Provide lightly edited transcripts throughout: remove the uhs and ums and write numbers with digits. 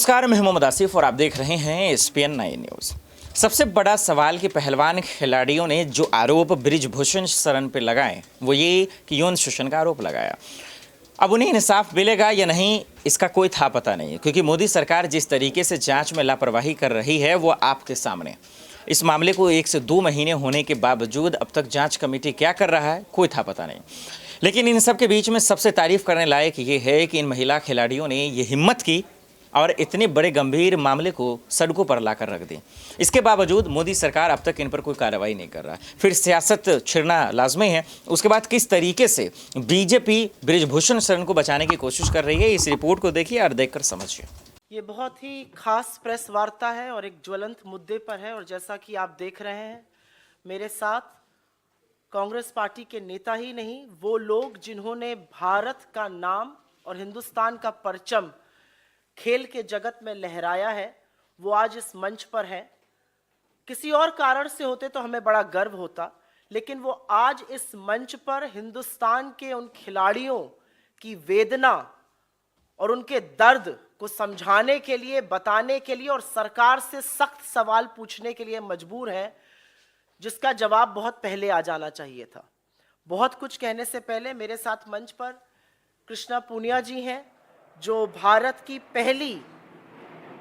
नमस्कार, मैं मोहम्मद आसिफ और आप देख रहे हैं SPN 9 न्यूज़। सबसे बड़ा सवाल कि पहलवान खिलाड़ियों ने जो आरोप बृजभूषण शरण पर लगाए वो ये कि यौन शोषण का आरोप लगाया। अब उन्हें इंसाफ मिलेगा या नहीं इसका कोई था पता नहीं, क्योंकि मोदी सरकार जिस तरीके से जांच में लापरवाही कर रही है वो आपके सामने। इस मामले को 1 से 2 महीने होने के बावजूद अब तक जांच कमेटी क्या कर रहा है कोई था पता नहीं। लेकिन इन सब के बीच में सबसे तारीफ करने लायक ये है कि इन महिला खिलाड़ियों ने ये हिम्मत की और इतने बड़े गंभीर मामले को सड़कों पर लाकर रख दी। इसके बावजूद मोदी सरकार अब तक इन पर कोई कार्रवाई नहीं कर रहा। फिर सियासत छिड़ना लाजमी है। उसके बाद किस तरीके से बीजेपी बृजभूषण शरण को बचाने की कोशिश कर रही है, इस रिपोर्ट को देखिए और देखकर समझिए। ये बहुत ही खास प्रेस वार्ता है और एक ज्वलंत मुद्दे पर है। और जैसा कि आप देख रहे हैं, मेरे साथ कांग्रेस पार्टी के नेता ही नहीं, वो लोग जिन्होंने भारत का नाम और हिंदुस्तान का परचम खेल के जगत में लहराया है, वो आज इस मंच पर हैं। किसी और कारण से होते तो हमें बड़ा गर्व होता, लेकिन वो आज इस मंच पर हिंदुस्तान के उन खिलाड़ियों की वेदना और उनके दर्द को समझाने के लिए, बताने के लिए और सरकार से सख्त सवाल पूछने के लिए मजबूर है, जिसका जवाब बहुत पहले आ जाना चाहिए था। बहुत कुछ कहने से पहले मेरे साथ मंच पर कृष्णा पूनिया जी हैं, जो भारत की पहली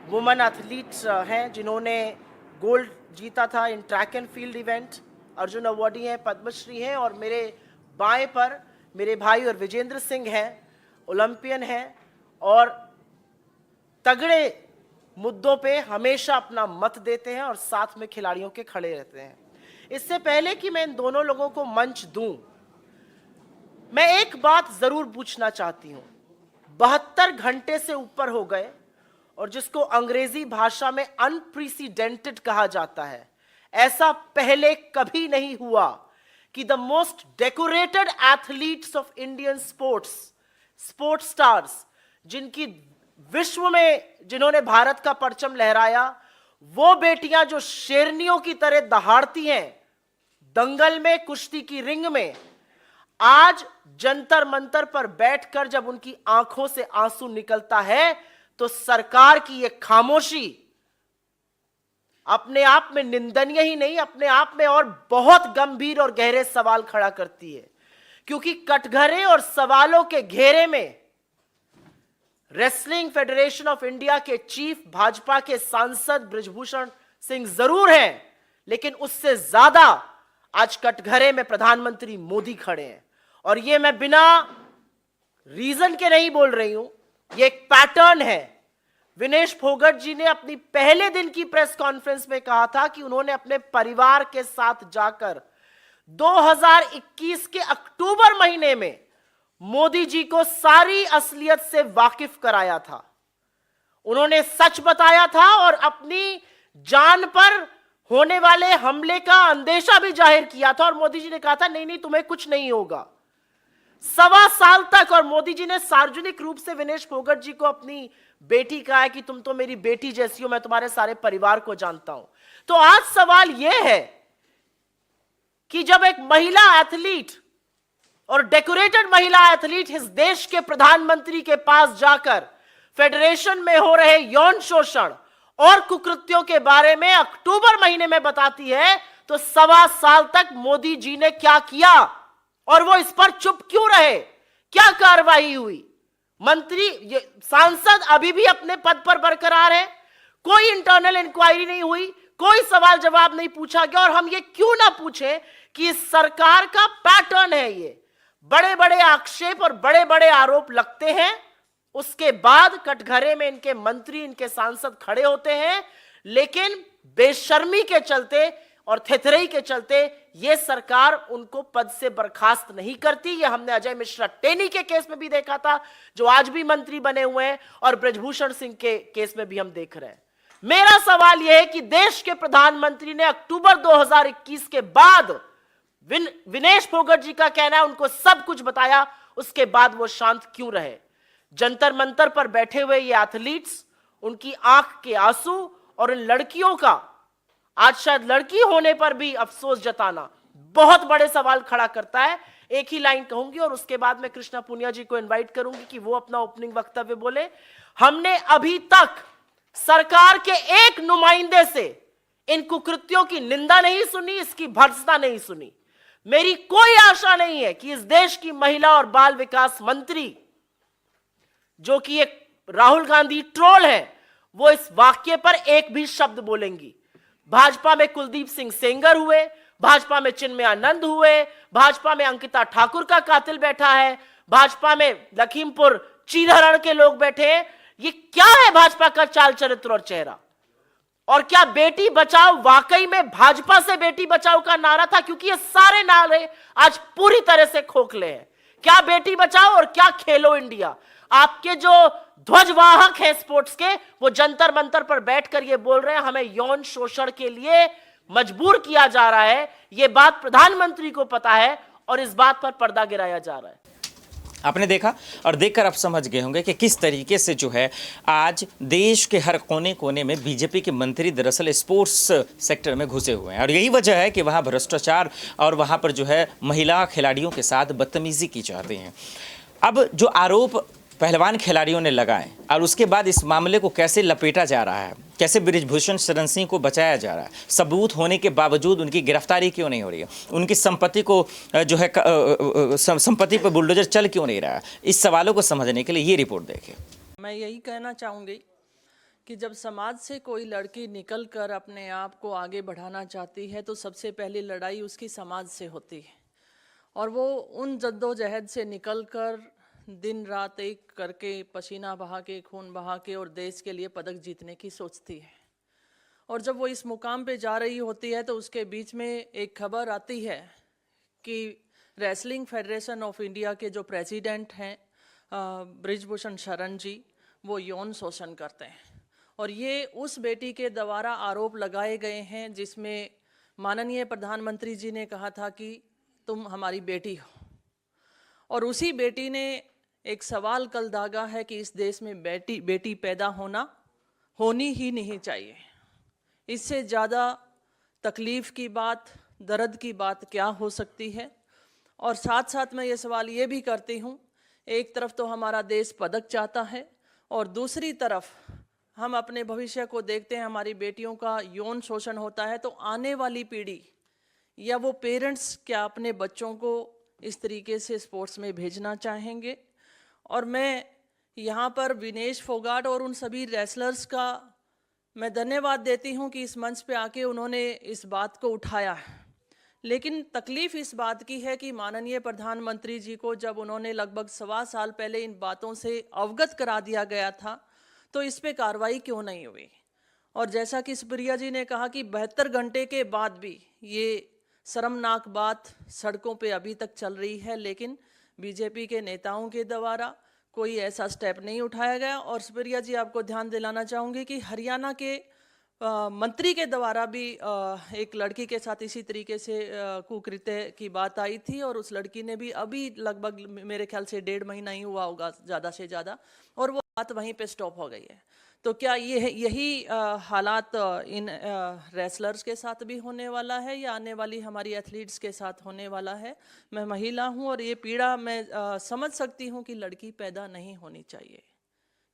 वुमेन एथलीट हैं, जिन्होंने गोल्ड जीता था इन track and field event, Arjun awardee हैं, पद्मश्री हैं। और मेरे बाएं पर मेरे भाई और विजेंद्र सिंह हैं, ओलंपियन हैं और तगड़े मुद्दों पे हमेशा अपना मत देते हैं और साथ में खिलाड़ियों के खड़े रहते हैं। इससे पहले कि मैं इन दोनों लोगों को मंच दूं, मैं एक बात जरूर पूछना चाहती हूं। 72 घंटे से ऊपर हो गए और जिसको अंग्रेजी भाषा में अनप्रेसिडेंटेड कहा जाता है, ऐसा पहले कभी नहीं हुआ कि the most decorated athletes of Indian sports stars, जिनकी विश्व में जिन्होंने भारत का परचम लहराया, वो बेटियां जो शेरनियों की तरह दहाड़ती हैं दंगल में, कुश्ती की रिंग में, आज जंतर मंतर पर बैठकर जब उनकी आंखों से आंसू निकलता है तो सरकार की यह खामोशी अपने आप में निंदनीय ही नहीं, अपने आप में और बहुत गंभीर और गहरे सवाल खड़ा करती है। क्योंकि कटघरे और सवालों के घेरे में रेसलिंग फेडरेशन ऑफ इंडिया के चीफ, भाजपा के सांसद बृजभूषण सिंह जरूर हैं, लेकिन उससे ज्यादा आज कटघरे में प्रधानमंत्री मोदी खड़े हैं। और ये मैं बिना रीजन के नहीं बोल रही हूं, ये एक पैटर्न है। विनेश फोगट जी ने अपनी पहले दिन की प्रेस कॉन्फ्रेंस में कहा था कि उन्होंने अपने परिवार के साथ जाकर 2021 के अक्टूबर महीने में मोदी जी को सारी असलियत से वाकिफ कराया था। उन्होंने सच बताया था और अपनी जान पर होने वाले हमले का अंदेशा भी जाहिर किया था। और मोदी जी ने कहा था नहीं नहीं, तुम्हें कुछ नहीं होगा। 1.25 साल तक, और मोदी जी ने सार्वजनिक रूप से विनेश फोगट जी को अपनी बेटी कहा है कि तुम तो मेरी बेटी जैसी हो, मैं तुम्हारे सारे परिवार को जानता हूं। तो आज सवाल यह है कि जब एक महिला एथलीट और डेकोरेटेड महिला एथलीट इस देश के प्रधानमंत्री के पास जाकर फेडरेशन में हो रहे यौन शोषण और कुकृत्यों के बारे में अक्टूबर महीने में बताती है, तो 1.25 साल तक मोदी जी ने क्या किया और वो इस पर चुप क्यों रहे? क्या कार्रवाई हुई? मंत्री, सांसद अभी भी अपने पद पर बरकरार है, कोई इंटरनल इंक्वायरी नहीं हुई, कोई सवाल जवाब नहीं पूछा गया। और हम ये क्यों ना पूछें कि इस सरकार का पैटर्न है, ये बड़े बड़े आक्षेप और बड़े बड़े आरोप लगते हैं, उसके बाद कटघरे में इनके मंत्री, इनके सांसद खड़े होते हैं, लेकिन बेशर्मी के चलते और थेथरई के चलते यह सरकार उनको पद से बर्खास्त नहीं करती। यह हमने अजय मिश्रा टेनी के केस में भी देखा था, जो आज भी मंत्री बने हुए हैं, और बृजभूषण सिंह के केस में भी हम देख रहे हैं। मेरा सवाल यह है कि देश के प्रधानमंत्री ने अक्टूबर 2021 के बाद, विनेश फोगट जी का कहना है उनको सब कुछ बताया, उसके बाद वो शांत क्यों रहे? जंतर मंतर पर बैठे हुए ये एथलीट्स, उनकी आंख के आंसू और इन लड़कियों का आज शायद लड़की होने पर भी अफसोस जताना बहुत बड़े सवाल खड़ा करता है। एक ही लाइन कहूंगी और उसके बाद मैं कृष्णा पूनिया जी को इनवाइट करूंगी कि वो अपना ओपनिंग वक्तव्य बोले। हमने अभी तक सरकार के एक नुमाइंदे से इन कुकृत्यों की निंदा नहीं सुनी, इसकी भर्त्सना नहीं सुनी। मेरी कोई आशा नहीं है कि इस देश की महिला और बाल विकास मंत्री, जो कि एक राहुल गांधी ट्रोल है, वो इस वाक्य पर एक भी शब्द बोलेंगी। भाजपा में कुलदीप सिंह सेंगर हुए, भाजपा में चिन्मय आनंद हुए, भाजपा में अंकिता ठाकुर का कातिल बैठा है, भाजपा में लखीमपुर चीरहरण के लोग बैठे हैं। ये क्या है भाजपा का चाल चरित्र और चेहरा? और क्या बेटी बचाओ वाकई में भाजपा से बेटी बचाओ का नारा था? क्योंकि ये सारे नारे आज पूरी तरह से खोखले हैं। क्या बेटी बचाओ और क्या खेलो इंडिया? आपके जो ध्वजवाहक हैं स्पोर्ट्स के, वो जंतर मंतर पर बैठकर ये बोल रहे हैं हमें यौन शोषण के लिए मजबूर किया जा रहा है। ये बात प्रधानमंत्री को पता है और इस बात पर पर्दा गिराया जा रहा है। आपने देखा और देखकर आप समझ गए होंगे कि किस तरीके से जो है आज देश के हर कोने कोने में बीजेपी के मंत्री दरअसल स्पोर्ट्स सेक्टर में घुसे हुए हैं और यही वजह है कि वहाँ भ्रष्टाचार और वहाँ पर जो है महिला खिलाड़ियों के साथ बदतमीजी की जाती है। अब जो आरोप पहलवान खिलाड़ियों ने लगाए और उसके बाद इस मामले को कैसे लपेटा जा रहा है, कैसे बृजभूषण शरण सिंह को बचाया जा रहा है, सबूत होने के बावजूद उनकी गिरफ्तारी क्यों नहीं हो रही है, उनकी संपत्ति को जो है संपत्ति पर बुलडोजर चल क्यों नहीं रहा है, इस सवालों को समझने के लिए ये रिपोर्ट देखें। मैं यही कहना चाहूँगी कि जब समाज से कोई लड़की निकल कर अपने आप को आगे बढ़ाना चाहती है तो सबसे पहली लड़ाई उसकी समाज से होती है और वो उन जद्दोजहद से निकल कर दिन रात एक करके पसीना बहा के, खून बहा के और देश के लिए पदक जीतने की सोचती है। और जब वो इस मुकाम पे जा रही होती है तो उसके बीच में एक खबर आती है कि रेसलिंग फेडरेशन ऑफ इंडिया के जो प्रेसिडेंट हैं बृजभूषण शरण जी, वो यौन शोषण करते हैं और ये उस बेटी के द्वारा आरोप लगाए गए हैं जिसमें माननीय प्रधानमंत्री जी ने कहा था कि तुम हमारी बेटी हो। और उसी बेटी ने एक सवाल कल दागा है कि इस देश में बेटी पैदा होनी ही नहीं चाहिए। इससे ज़्यादा तकलीफ़ की बात, दर्द की बात क्या हो सकती है? और साथ साथ मैं ये सवाल ये भी करती हूँ, एक तरफ तो हमारा देश पदक चाहता है और दूसरी तरफ हम अपने भविष्य को देखते हैं, हमारी बेटियों का यौन शोषण होता है, तो आने वाली पीढ़ी या वो पेरेंट्स क्या अपने बच्चों को इस तरीके से स्पोर्ट्स में भेजना चाहेंगे? और मैं यहाँ पर विनेश फोगाट और उन सभी रेसलर्स का मैं धन्यवाद देती हूँ कि इस मंच पे आके उन्होंने इस बात को उठाया है। लेकिन तकलीफ़ इस बात की है कि माननीय प्रधानमंत्री जी को जब उन्होंने लगभग 1.25 साल पहले इन बातों से अवगत करा दिया गया था तो इस पे कार्रवाई क्यों नहीं हुई? और जैसा कि सुप्रिया जी ने कहा कि 72 घंटे के बाद भी ये शर्मनाक बात सड़कों पे अभी तक चल रही है, लेकिन बीजेपी के नेताओं के द्वारा कोई ऐसा स्टेप नहीं उठाया गया। और सुप्रिया जी, आपको ध्यान दिलाना चाहूँगी कि हरियाणा के मंत्री के द्वारा भी एक लड़की के साथ इसी तरीके से कुकृत्य की बात आई थी और उस लड़की ने भी अभी लगभग मेरे ख्याल से 1.5 महीना ही हुआ होगा ज़्यादा से ज़्यादा, और वो बात वहीं पे स्टॉप हो गई है। तो क्या यही हालात इन रेसलर्स के साथ भी होने वाला है या आने वाली हमारी एथलीट्स के साथ होने वाला है? मैं महिला हूं और ये पीड़ा मैं समझ सकती हूं कि लड़की पैदा नहीं होनी चाहिए।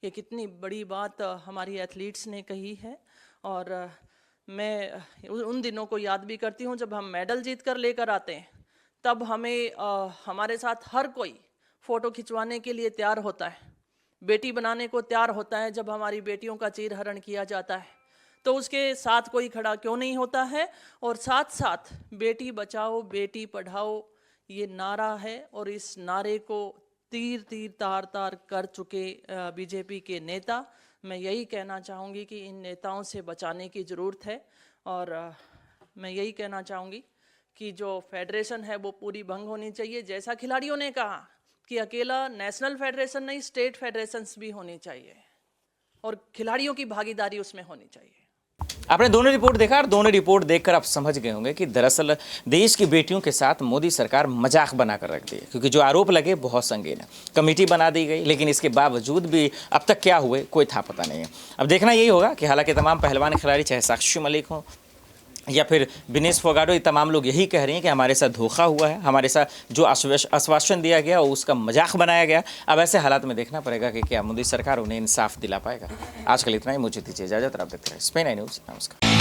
ये कितनी बड़ी बात हमारी एथलीट्स ने कही है और मैं उन दिनों को याद भी करती हूं जब हम मेडल जीत कर लेकर आते हैं, तब हमें हमारे साथ हर कोई फ़ोटो खिंचवाने के लिए तैयार होता है, बेटी बनाने को तैयार होता है। जब हमारी बेटियों का चीरहरण किया जाता है तो उसके साथ कोई खड़ा क्यों नहीं होता है? और साथ साथ बेटी बचाओ बेटी पढ़ाओ ये नारा है और इस नारे को तीर तीर तार तार कर चुके बीजेपी के नेता, मैं यही कहना चाहूँगी कि इन नेताओं से बचाने की ज़रूरत है। और मैं यही कहना चाहूँगी कि जो फेडरेशन है वो पूरी भंग होनी चाहिए। जैसा खिलाड़ियों ने कहा कि अकेला नेशनल फेडरेशन नहीं, स्टेट फेडरेशंस भी होनी चाहिए और खिलाड़ियों की भागीदारी उसमें होनी चाहिए। आपने दोनों रिपोर्ट देखा और दोनों रिपोर्ट देखकर आप समझ गए होंगे कि दरअसल देश की बेटियों के साथ मोदी सरकार मजाक बनाकर रखती है, क्योंकि जो आरोप लगे बहुत संगीन है। कमेटी बना दी गई, लेकिन इसके बावजूद भी अब तक क्या हुए कोई था पता नहीं है। अब देखना यही होगा कि हालांकि तमाम पहलवान खिलाड़ी, चाहे साक्षी मलिक हों या फिर विनेश फोगाटो, ये तमाम लोग यही कह रहे हैं कि हमारे साथ धोखा हुआ है, हमारे साथ जो आश्वासन दिया गया उसका मजाक बनाया गया। अब ऐसे हालात में देखना पड़ेगा कि क्या मोदी सरकार उन्हें इंसाफ दिला पाएगा। आज कल इतना ही, मुझे दीजिए इजाजत। आप देखते रहे स्पेन आई न्यूज़। नमस्कार।